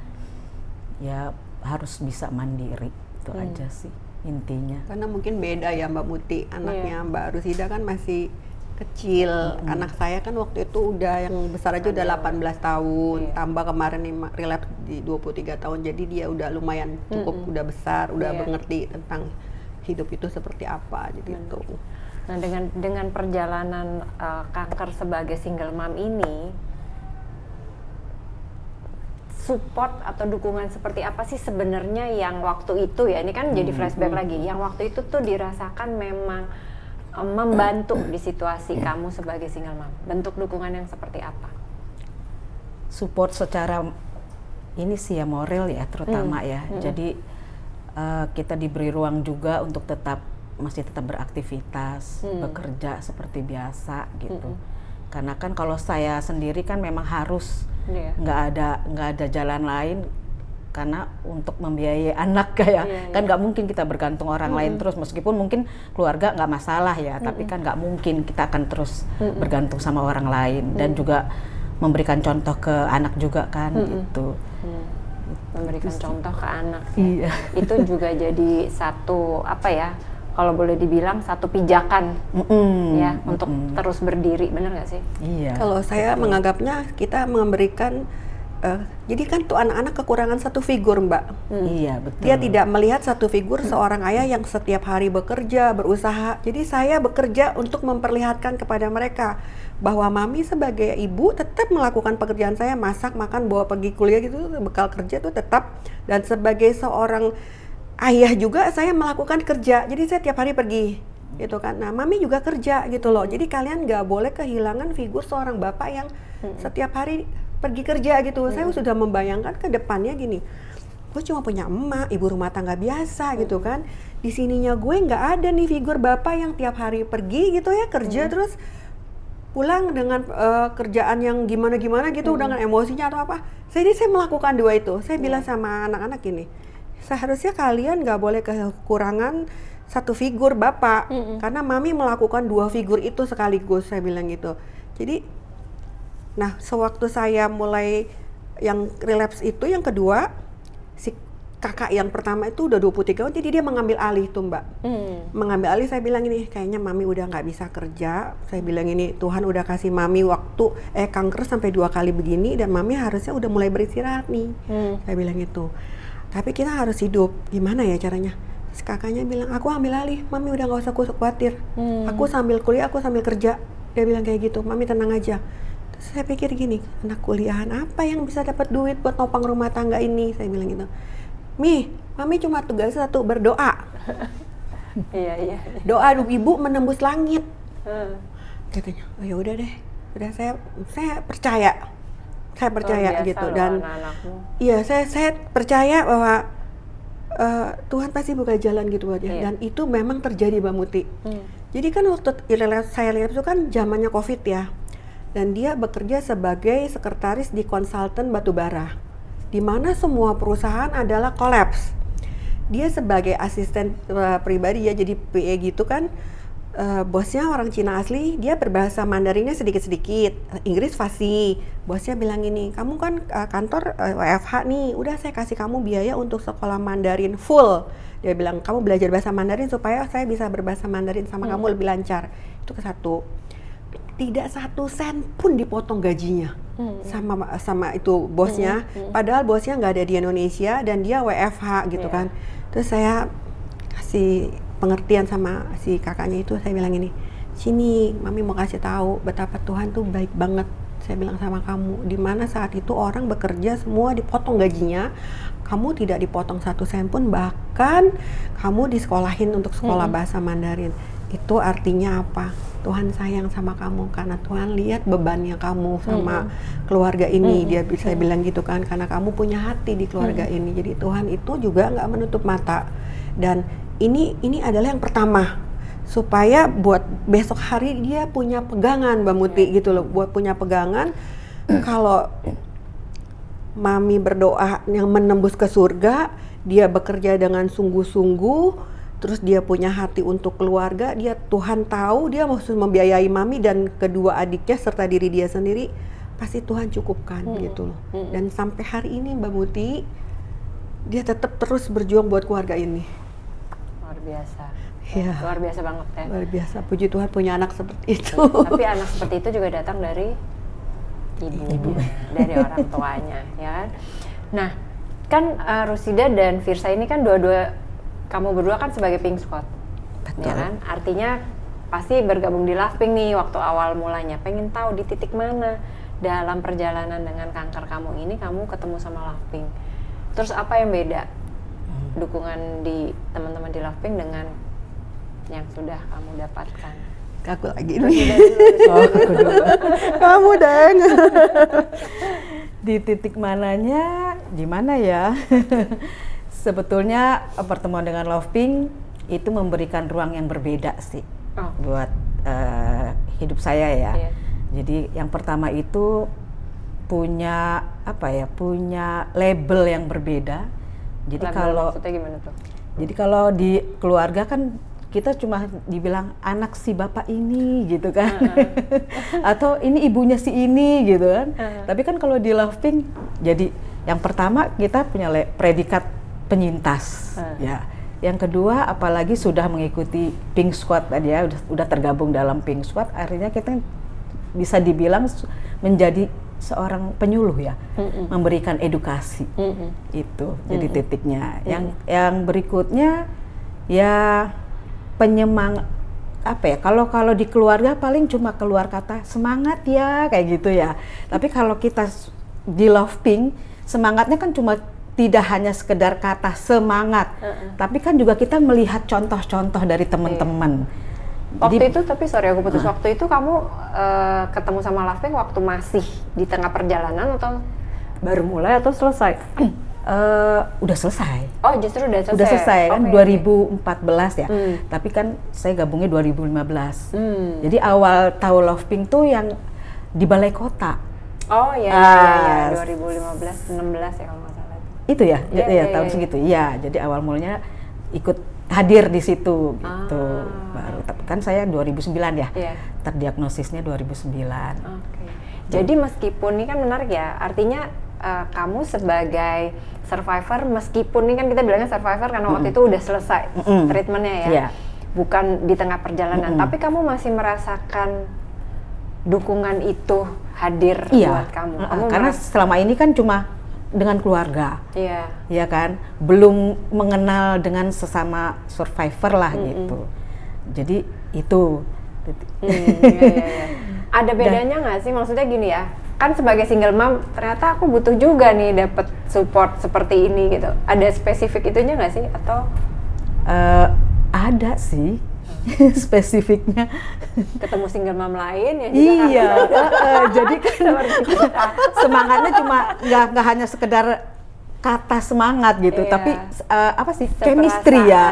ya harus bisa mandiri, itu aja sih intinya. Karena mungkin beda ya Mbak Muti, anaknya Mbak Rusida kan masih kecil, anak saya kan waktu itu udah yang besar aja udah 18 tahun, tambah kemarin relapse di 23 tahun, jadi dia udah lumayan cukup udah besar, udah mengerti tentang hidup itu seperti apa gitu. Nah dengan perjalanan kanker sebagai single mom ini, support atau dukungan seperti apa sih sebenarnya yang waktu itu ya, ini kan jadi flashback lagi, yang waktu itu tuh dirasakan memang membantu di situasi kamu sebagai single mom? Bentuk dukungan yang seperti apa? Support secara ini sih ya moral ya terutama ya. Jadi kita diberi ruang juga untuk masih tetap beraktivitas, bekerja seperti biasa gitu. Karena kan kalau saya sendiri kan memang harus nggak ada jalan lain. Karena untuk membiayai anak kayak kan nggak mungkin kita bergantung orang lain terus, meskipun mungkin keluarga nggak masalah ya, tapi kan nggak mungkin kita akan terus bergantung sama orang lain, dan juga memberikan contoh ke anak juga kan gitu. Memberikan contoh ke anak ya. Itu juga jadi satu kalau boleh dibilang satu pijakan ya untuk terus berdiri, benar nggak sih? Iya. Kalau saya menganggapnya kita memberikan jadi kan tuh anak-anak kekurangan satu figur Mbak. Iya betul. Dia tidak melihat satu figur seorang ayah yang setiap hari bekerja, berusaha. Jadi saya bekerja untuk memperlihatkan kepada mereka bahwa mami sebagai ibu tetap melakukan pekerjaan saya, masak, makan, bawa pergi kuliah gitu, bekal kerja tuh tetap. Dan sebagai seorang ayah juga saya melakukan kerja. Jadi saya tiap hari pergi gitu kan. Nah mami juga kerja gitu loh. Jadi kalian nggak boleh kehilangan figur seorang bapak yang setiap hari pergi kerja gitu. Saya sudah membayangkan ke depannya gini, gue cuma punya emak, ibu rumah tangga biasa gitu kan. Di sininya gue nggak ada nih figur bapak yang tiap hari pergi gitu ya, kerja terus pulang dengan kerjaan yang gimana-gimana gitu, dengan emosinya atau apa. Jadi saya melakukan dua itu. Saya bilang sama anak-anak gini, seharusnya kalian nggak boleh kekurangan satu figur bapak, karena mami melakukan dua figur itu sekaligus, saya bilang gitu. Jadi nah, sewaktu saya mulai yang relapse itu, yang kedua, si kakak yang pertama itu udah 23 tahun, jadi dia mengambil alih tuh Mbak. Mengambil alih, saya bilang ini, kayaknya mami udah nggak bisa kerja. Saya bilang ini, Tuhan udah kasih mami waktu, kanker sampai 2 kali begini, dan mami harusnya udah mulai beristirahat nih. Saya bilang itu. Tapi kita harus hidup. Gimana ya caranya? Terus kakaknya bilang, aku ambil alih, Mami udah gak usah khawatir. Aku sambil kuliah, aku sambil kerja. Dia bilang kayak gitu, Mami tenang aja. Terus saya pikir gini, anak kuliahan apa yang bisa dapat duit buat nopang rumah tangga ini? Saya bilang gitu. Mami cuma tugas satu, berdoa. Iya. Doa ibu menembus langit. Katanya, oh ya udah deh. Udah saya percaya. Saya percaya gitu. Dan iya, saya percaya bahwa Tuhan pasti buka jalan gitu aja. Dan itu memang terjadi, Mbak Muti. Jadi kan waktu saya lihat itu kan zamannya COVID ya. Dan dia bekerja sebagai sekretaris di konsultan batubara, di mana semua perusahaan adalah kolaps. Dia sebagai asisten pribadi ya, jadi PA gitu kan. Bosnya orang Cina asli, dia berbahasa Mandarinnya sedikit-sedikit, Inggris fasih. Bosnya bilang gini, kamu kan kantor WFH nih, udah saya kasih kamu biaya untuk sekolah Mandarin full. Dia bilang, kamu belajar bahasa Mandarin supaya saya bisa berbahasa Mandarin sama kamu lebih lancar. Itu ke satu. Tidak 1 sen pun dipotong gajinya sama itu bosnya. Padahal bosnya nggak ada di Indonesia dan dia WFH gitu kan. Terus saya kasih pengertian sama si kakaknya itu, saya bilang ini, sini Mami mau kasih tahu betapa Tuhan tuh baik banget. Saya bilang sama kamu, di mana saat itu orang bekerja semua dipotong gajinya, kamu tidak dipotong 1 sen pun, bahkan kamu disekolahin untuk sekolah bahasa Mandarin. Itu artinya apa? Tuhan sayang sama kamu karena Tuhan lihat bebannya kamu sama keluarga ini. Dia bisa bilang gitu kan, karena kamu punya hati di keluarga ini. Jadi Tuhan itu juga nggak menutup mata. Dan ini adalah yang pertama, supaya buat besok hari dia punya pegangan, Mbak Muti gitu loh, buat punya pegangan. Kalau Mami berdoa yang menembus ke surga, dia bekerja dengan sungguh-sungguh, terus dia punya hati untuk keluarga, Tuhan tahu dia mau membiayai Mami dan kedua adiknya serta diri dia sendiri, pasti Tuhan cukupkan gitu loh. Dan sampai hari ini Mbak Muti, dia tetap terus berjuang buat keluarga ini. Luar biasa. Ya. Luar biasa banget ya. Luar biasa, puji Tuhan punya anak seperti itu. Tapi anak seperti itu juga datang dari ibu. Dari orang tuanya, ya kan? Nah, kan Rusida dan Firsa ini kan kamu berdua kan sebagai Pink Squad. Betul. Ya kan? Artinya pasti bergabung di Lovepink nih waktu awal mulanya. Pengen tahu di titik mana dalam perjalanan dengan kanker kamu ini kamu ketemu sama Lovepink. Terus apa yang beda dukungan di teman-teman di Lovepink dengan yang sudah kamu dapatkan? Aku lagi nih. Kamu deng. Di titik mananya, di mana ya? Sebetulnya pertemuan dengan Lovepink itu memberikan ruang yang berbeda sih buat hidup saya ya. Jadi yang pertama itu punya label yang berbeda. Jadi maksudnya gimana tuh? Jadi kalau di keluarga kan kita cuma dibilang anak si bapak ini gitu kan, atau ini ibunya si ini gitu kan. Tapi kan kalau di Lovepink, jadi yang pertama kita punya predikat penyintas, ya. Yang kedua, apalagi sudah mengikuti Pink Squad tadi ya, udah tergabung dalam Pink Squad, akhirnya kita bisa dibilang menjadi seorang penyuluh ya, memberikan edukasi. Itu jadi titiknya. Yang berikutnya ya kalau di keluarga paling cuma keluar kata semangat ya kayak gitu ya. Tapi kalau kita di Lovepink, semangatnya kan cuma tidak hanya sekedar kata semangat, tapi kan juga kita melihat contoh-contoh dari teman-teman. Waktu itu, tapi sorry aku putus, waktu itu kamu ketemu sama Lovepink waktu masih di tengah perjalanan atau baru mulai atau selesai? Udah selesai. Oh, justru udah selesai? Udah selesai kan, 2014 ya. Tapi kan saya gabungnya 2015. Jadi awal tahu Lovepink tuh yang di Balai Kota. Oh iya, 2015-16 ya kalau nggak salah. Itu ya, tahun segitu. Iya, jadi awal mulanya ikut hadir di situ gitu. Baru tapi kan saya 2009 ya. Terdiagnosisnya 2009. Jadi meskipun ini kan menarik ya, artinya kamu sebagai survivor, meskipun ini kan kita bilangnya survivor karena waktu itu udah selesai treatmentnya ya, bukan di tengah perjalanan, tapi kamu masih merasakan dukungan itu hadir buat kamu. Karena selama ini kan cuma dengan keluarga. Iya. Ya kan, belum mengenal dengan sesama survivor lah gitu. Jadi itu. Iya. Ada bedanya nggak sih? Maksudnya gini ya, kan sebagai single mom ternyata aku butuh juga nih dapet support seperti ini gitu. Ada spesifik itunya nggak sih? Atau ada sih spesifiknya. ketemu single mom lain ya juga Iya, jadi kan semangatnya cuma nggak hanya sekedar kata semangat gitu, Iya. tapi apa sih, chemistry ya,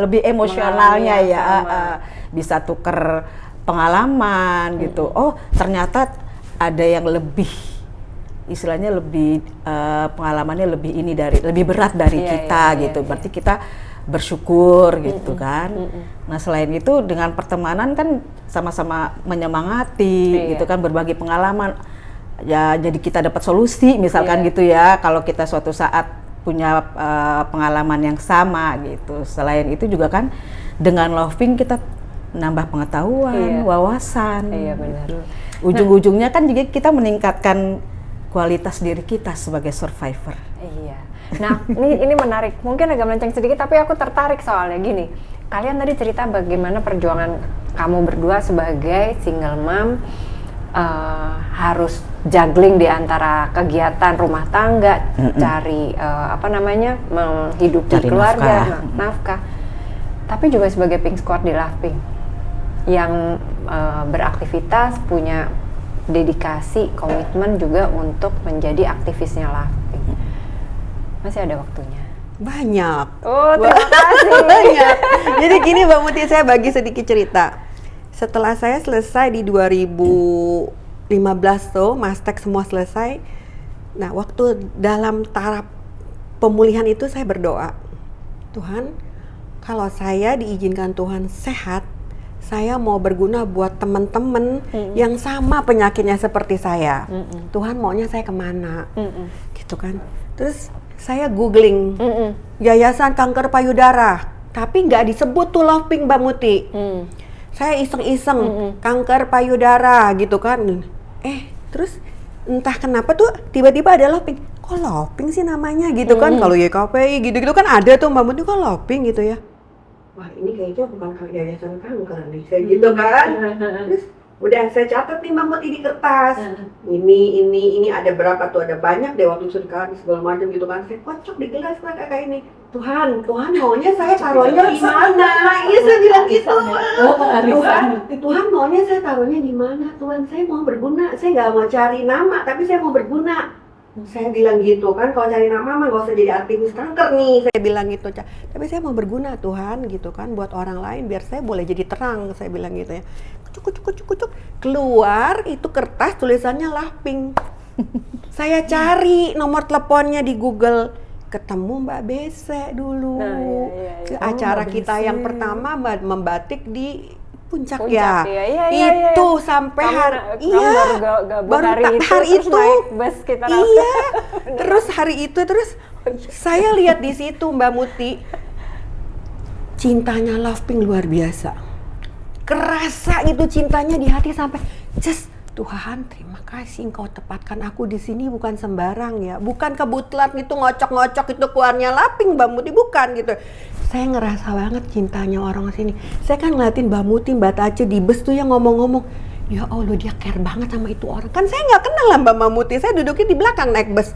lebih emosionalnya Mengalami ya, yang sama. bisa tuker pengalaman gitu. Oh ternyata ada yang lebih, istilahnya lebih pengalamannya lebih berat dari Iya, kita iya, gitu. iya, Berarti kita bersyukur gitu kan. Nah selain itu dengan pertemanan kan sama-sama menyemangati gitu kan, berbagi pengalaman ya, jadi kita dapat solusi misalkan gitu ya, kalau kita suatu saat punya pengalaman yang sama gitu. Selain itu juga kan dengan Loving kita nambah pengetahuan, wawasan. Iya benar. Ujung-ujungnya kan juga kita meningkatkan kualitas diri kita sebagai survivor. Iya. Nah, ini menarik. Mungkin agak melenceng sedikit, tapi aku tertarik soalnya gini. Kalian tadi cerita bagaimana perjuangan kamu berdua sebagai single mom, harus juggling di antara kegiatan rumah tangga, cari menghidupi Cari keluarga, nafkah. Tapi juga sebagai Pink Squad di Loving yang beraktivitas, punya dedikasi, komitmen juga untuk menjadi aktivisnya Loving. Masih ada waktunya? Banyak. Oh, terima kasih. Banyak. Jadi gini Mbak Muti, saya bagi sedikit cerita. Setelah saya selesai di 2015 tuh, Mastek semua selesai. Nah, waktu dalam taraf pemulihan itu saya berdoa, Tuhan, kalau saya diizinkan Tuhan sehat, saya mau berguna buat teman-teman yang sama penyakitnya seperti saya. Tuhan maunya saya kemana? Gitu kan. Terus saya googling Yayasan Kanker Payudara, tapi nggak disebut tuh Loving Mbak Muti. Saya iseng-iseng kanker payudara gitu kan. Terus entah kenapa tuh tiba-tiba ada Loving. Kok Loving sih namanya gitu kan? Kalau YKPI gitu-gitu kan ada tuh Mbak Muti, kok Loving gitu ya. Wah ini kayaknya bukan yayasan kanker nih, saya gitu kan. Terus udah saya catat nih Mbak Muti di kertas. Ini ada berapa tuh, ada banyak deh waktu surga segala macam gitu kan. Saya kocok di gelas lah kayak ini. Tuhan maunya saya taruhnya di mana? Iya saya bilang gitu. Tuhan maunya saya taruhnya di mana? Tuhan saya mau berguna, saya nggak mau cari nama, tapi saya mau berguna. Saya bilang gitu kan, kalau cari nama mah gak usah jadi aktivis kanker nih, saya bilang gitu. Tapi saya mau berguna Tuhan gitu kan, buat orang lain biar saya boleh jadi terang, saya bilang gitu ya. Kucuk. Keluar itu kertas tulisannya Loving. Saya cari nomor teleponnya di Google, ketemu Mbak Bese dulu. Acara kita yang pertama membatik di Puncak ya. Itu sampai hari itu naik bus kita terus hari itu saya lihat di situ Mbak Muti, cintanya Loving luar biasa, kerasa gitu cintanya di hati sampai Tuhan terima kasih Engkau tepatkan aku di sini, bukan sembarang ya, bukan kebetulan gitu ngocok-ngocok itu keluarnya Loving Mbak Muti, bukan gitu. Saya ngerasa banget cintanya orang sini. Saya kan ngeliatin Mbak Muti, Mbak Tace di bus tuh yang ngomong-ngomong, ya Allah dia care banget sama itu orang. Kan saya nggak kenal lah Mbak Muti, saya duduknya di belakang naik bus.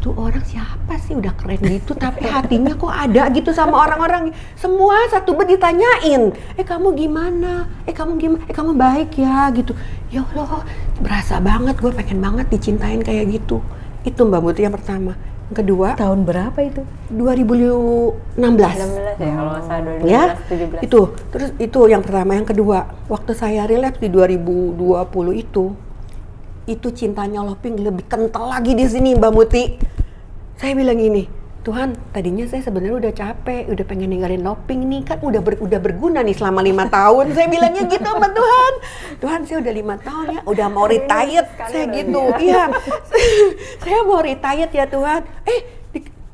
Tuh orang siapa sih, udah keren gitu tapi hatinya kok ada gitu sama orang-orang. Semua satu bus ditanyain, kamu gimana? Kamu baik ya gitu. Ya Allah berasa banget, gue pengen banget dicintain kayak gitu. Itu Mbak Muti yang pertama. Yang kedua, tahun berapa itu? 2016 ya kalau nggak salah, 2016, ya 17. Itu yang pertama. Yang kedua, waktu saya relapse di 2020 itu cintanya Loving lebih kental lagi di sini Mbak Muti. Saya bilang gini, Tuhan tadinya saya sebenarnya udah capek, udah pengen ninggalin Loving nih kan, udah berguna nih selama 5 tahun. Saya bilangnya gitu sama Tuhan. Tuhan saya udah 5 tahun ya, udah mau retired. Saya gitu, iya. Saya mau retired ya Tuhan.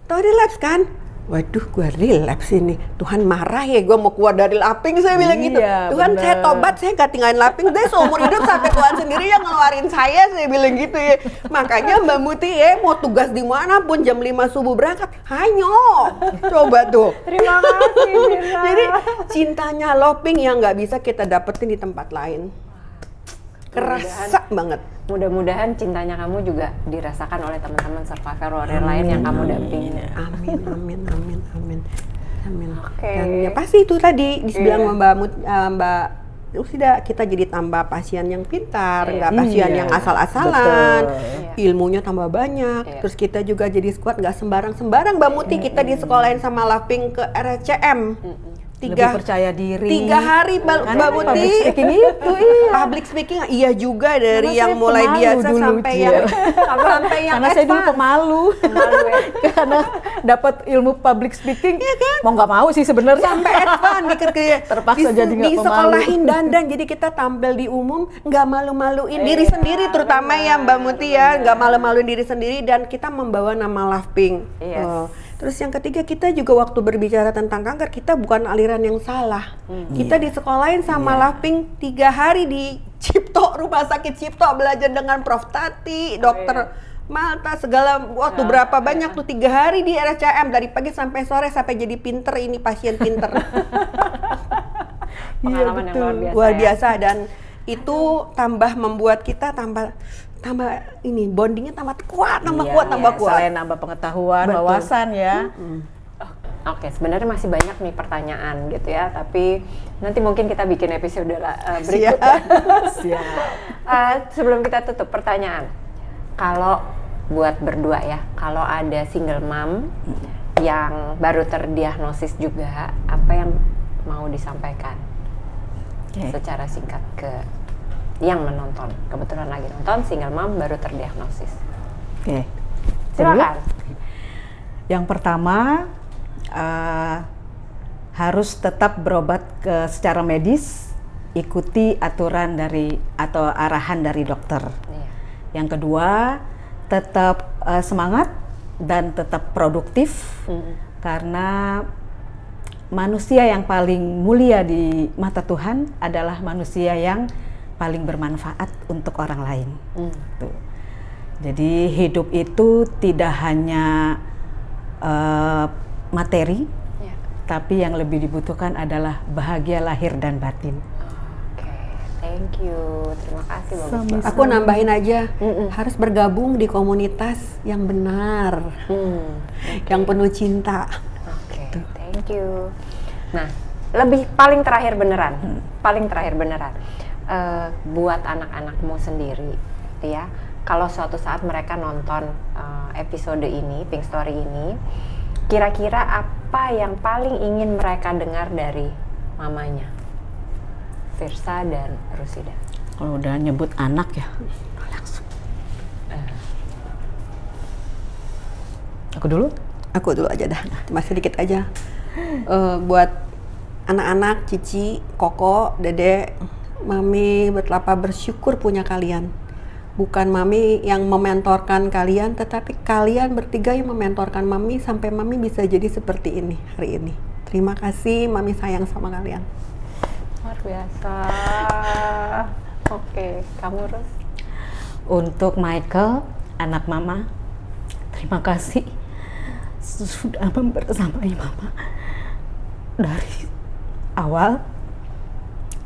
Tahu relapse kan? waduh gue relapse ini, Tuhan marah ya gue mau keluar dari laping, saya bilang gitu. Tuhan bener. saya tobat, saya gak tinggalin laping deh seumur hidup sampai Tuhan sendiri yang ngeluarin saya bilang gitu ya. Makanya Mbak Muti mau tugas di mana pun jam 5 subuh berangkat, hanyo coba tuh. Terima kasih Firsa. Jadi cintanya laping yang nggak bisa kita dapetin di tempat lain. Kerasa banget. Mudah-mudahan cintanya kamu juga dirasakan oleh teman-teman survivor warrior lain yang kamu dampingin. Amin, amin, amin, amin, amin. Oke. Dan ya pasti itu tadi dibilang Mbak Rusida, kita jadi tambah pasien yang pintar, nggak pasien yang asal-asalan, ilmunya tambah banyak. Terus kita juga jadi squad nggak sembarang-sembarang. Mbak Muti kita disekolahin sama Laping ke RCM. Lebih percaya diri. 3 hari Mbak Muti. Public speaking itu, iya. Public speaking iya juga, dari Karena yang saya mulai pemalu biasa dulu, sampai Cia. yang sampai yang Karena saya dulu advance. pemalu. Ya. Karena dapat ilmu public speaking, mau nggak mau sih sebenarnya. Sampai advance Terpaksa jadi nggak pemalu. disekolahin dandan, jadi kita tampil di umum nggak malu-maluin diri sendiri, terutama ya Mbak Muti ya, nggak malu-maluin diri sendiri, dan kita membawa nama Laping. Yes. Terus yang ketiga, kita juga waktu berbicara tentang kanker, kita bukan aliran yang salah. Kita disekolahin sama Laping 3 hari di Cipto, Rumah Sakit Cipto, belajar dengan Prof. Tati, Dokter Malta, segala waktu berapa banyak tuh 3 hari di RCM, dari pagi sampai sore sampai jadi pinter, ini pasien pinter. Pengalaman yang luar biasa. Luar biasa, dan itu tambah membuat kita tambah ini bondingnya tambah kuat, tambah kuat. Selain nambah pengetahuan, Betul. wawasan ya. Oke, sebenarnya masih banyak nih pertanyaan gitu ya, tapi nanti mungkin kita bikin episode berikutnya. Siap. Sebelum kita tutup, pertanyaan. Kalau buat berdua ya, kalau ada single mom yang baru terdiagnosis juga, apa yang mau disampaikan secara singkat ke yang menonton? Kebetulan lagi nonton, single mom baru terdiagnosis. Oke. Silakan. Yang pertama, harus tetap berobat secara medis, ikuti aturan atau arahan dari dokter. Iya. Yang kedua, tetap semangat dan tetap produktif, karena manusia yang paling mulia di mata Tuhan adalah manusia yang paling bermanfaat untuk orang lain. Tuh. Jadi hidup itu tidak hanya materi, tapi yang lebih dibutuhkan adalah bahagia lahir dan batin. Oke, thank you. Terima kasih bagus Sama-sama. banget. Aku nambahin aja, harus bergabung di komunitas yang benar, yang penuh cinta. Oke, thank you. Nah, paling terakhir beneran, buat anak-anakmu sendiri, ya. Kalau suatu saat mereka nonton episode ini, Pink Story ini, kira-kira apa yang paling ingin mereka dengar dari mamanya, Firsa dan Rusida? Kalau udah nyebut anak ya, langsung. Aku dulu aja dah, cuma sedikit aja. Buat anak-anak, Cici, Koko, Dede, Mami betapa bersyukur punya kalian. Bukan Mami yang mementorkan kalian, tetapi kalian bertiga yang mementorkan Mami sampai Mami bisa jadi seperti ini hari ini. Terima kasih, Mami sayang sama kalian. Luar biasa. Oke, kamu Rus? Untuk Michael, anak mama, terima kasih sudah membersamai mama dari awal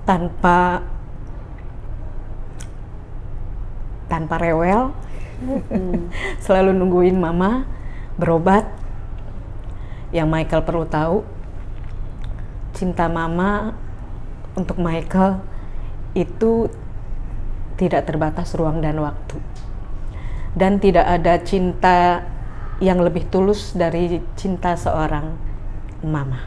tanpa rewel. Selalu nungguin mama berobat. Yang Michael perlu tahu, cinta mama untuk Michael itu tidak terbatas ruang dan waktu, dan tidak ada cinta yang lebih tulus dari cinta seorang mama.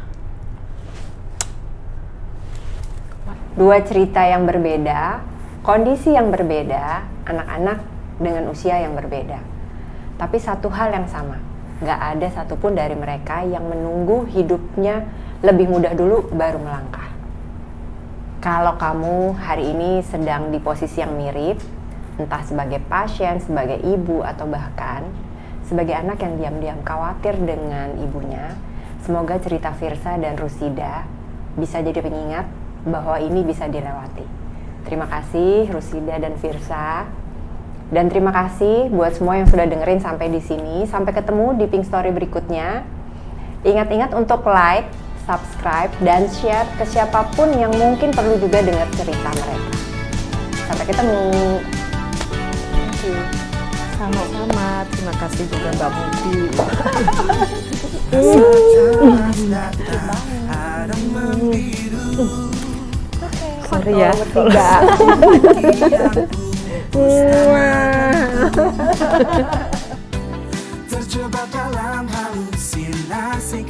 Dua cerita yang berbeda, kondisi yang berbeda, anak-anak dengan usia yang berbeda. Tapi satu hal yang sama, gak ada satupun dari mereka yang menunggu hidupnya lebih mudah dulu baru melangkah. Kalau kamu hari ini sedang di posisi yang mirip, entah sebagai pasien, sebagai ibu, atau bahkan sebagai anak yang diam-diam khawatir dengan ibunya, Semoga cerita Firsa dan Rusida bisa jadi pengingat bahwa ini bisa dilewati. Terima kasih Rusida dan Firsa. Dan terima kasih buat semua yang sudah dengerin sampai di sini. Sampai ketemu di Pink Story berikutnya. Ingat-ingat untuk like, subscribe, dan share ke siapapun yang mungkin perlu juga dengar cerita mereka. Sampai ketemu. Thank you. Sama-sama, terima kasih juga Mbak Muti. Sorry ya. Terjebak dalam halusinasi